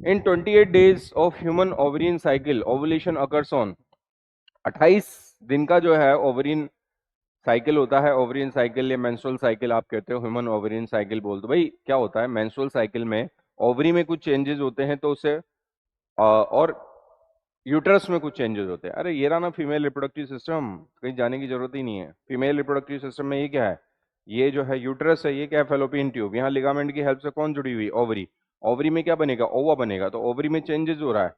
In 28 days of human ovarian cycle ovulation occurs on 28 दिन का जो है ओवरियन साइकिल होता है। ओवरियन साइकिल या मेंस्ट्रुअल साइकिल आप कहते हो, ह्यूमन ओवरियन साइकिल बोल दो। भाई क्या होता है मेंस्ट्रुअल साइकिल में, ओवरी में कुछ चेंजेस होते हैं तो उसे और यूट्रस में कुछ चेंजेस होते हैं। अरे ये रहा ना फीमेल रिप्रोडक्टिव सिस्टम, कहीं जाने की जरूरत ही नहीं है। फीमेल रिप्रोडक्टिव सिस्टम में ये क्या है, ये जो है यूट्रस है, ये क्या है फेलोपियन ट्यूब। यहाँ लिगामेंट की हेल्प से कौन जुड़ी हुई, ओवरी। ओवरी में क्या बनेगा, ओवा बनेगा। तो ओवरी में चेंजेस हो रहा है,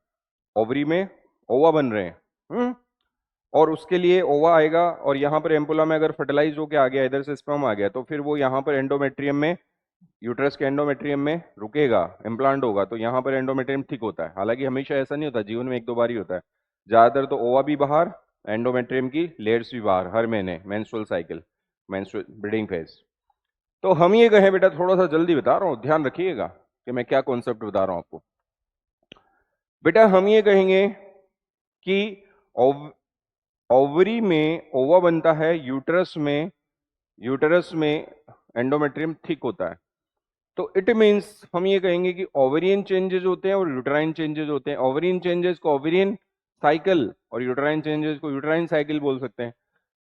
ओवरी में ओवा बन रहे हैं। और उसके लिए ओवा आएगा और यहाँ पर एम्पुला में अगर फर्टिलाइज होकर आ गया, इधर से स्पर्म आ गया, तो फिर वो यहाँ पर एंडोमेट्रियम में, यूट्रस के एंडोमेट्रियम में रुकेगा, इम्प्लांट होगा। तो यहाँ पर एंडोमेट्रियम थिक होता है। हालांकि हमेशा ऐसा नहीं होता, जीवन में एक दो बार ही होता है। ज्यादातर तो ओवा भी बाहर, एंडोमेट्रियम की लेयर्स भी बाहर, हर महीने menstrual cycle, menstrual breeding phase. तो हम ये कहें बेटा, थोड़ा सा जल्दी बता रहा हूँ, ध्यान रखिएगा कि मैं क्या कॉन्सेप्ट बता रहा हूँ आपको। बेटा हम ये कहेंगे कि ओवरी में ओवा बनता है, यूटरस में एंडोमेट्रियम थिक होता है। तो इट मीन्स हम ये कहेंगे कि ओवेरियन चेंजेस होते हैं और यूटराइन चेंजेस होते हैं। ओवेरियन चेंजेस को ओवेरियन साइकिल और यूटराइन चेंजेस को यूटराइन साइकिल बोल सकते हैं।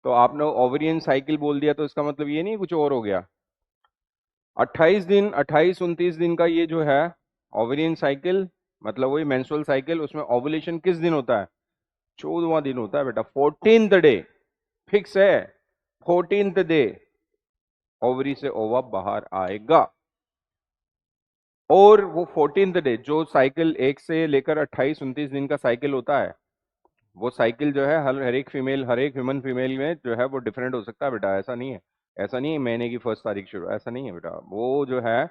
तो आपने ओवेरियन साइकिल बोल दिया तो इसका मतलब ये नहीं कुछ और हो गया। 28 दिन, 28-29 दिन का ये जो है ओवेरियन साइकिल, मतलब वही मेंस्ट्रुअल साइकिल, उसमें ओवुलेशन किस दिन होता है, 14वां दिन होता है बेटा, 14th डे फिक्स है। 14th डे ओवरी से ओवा बाहर आएगा। और वो 14th डे जो साइकिल 1 से लेकर 28-29 दिन का साइकिल होता है, वो साइकिल जो है हर एक फीमेल, हर एक ह्यूमन फीमेल में जो है वो डिफरेंट हो सकता है बेटा। ऐसा नहीं है, ऐसा नहीं है महीने की 1 तारीख शुरू, ऐसा नहीं है बेटा। वो जो है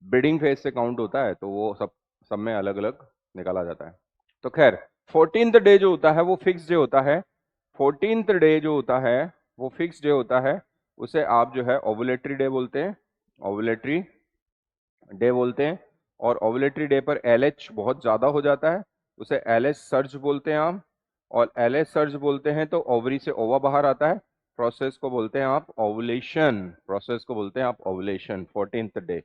ब्रीडिंग फेज से काउंट होता है, तो वो सब में अलग अलग निकाला जाता है। तो खैर 14th डे जो होता है वो फिक्स डे होता है। 14th डे जो होता है वो फिक्स डे होता है, उसे आप जो है ओवुलेटरी डे बोलते हैं, ओवुलेटरी डे बोलते हैं। और ओवुलेटरी डे पर एलएच बहुत ज्यादा हो जाता है, उसे एलएच सर्ज बोलते हैं आप। और एलएच सर्ज बोलते हैं तो ओवरी से ओवा बाहर आता है। प्रोसेस को बोलते हैं आप ओवुलेशन, प्रोसेस को बोलते हैं आप ओवुलेशन 14th डे।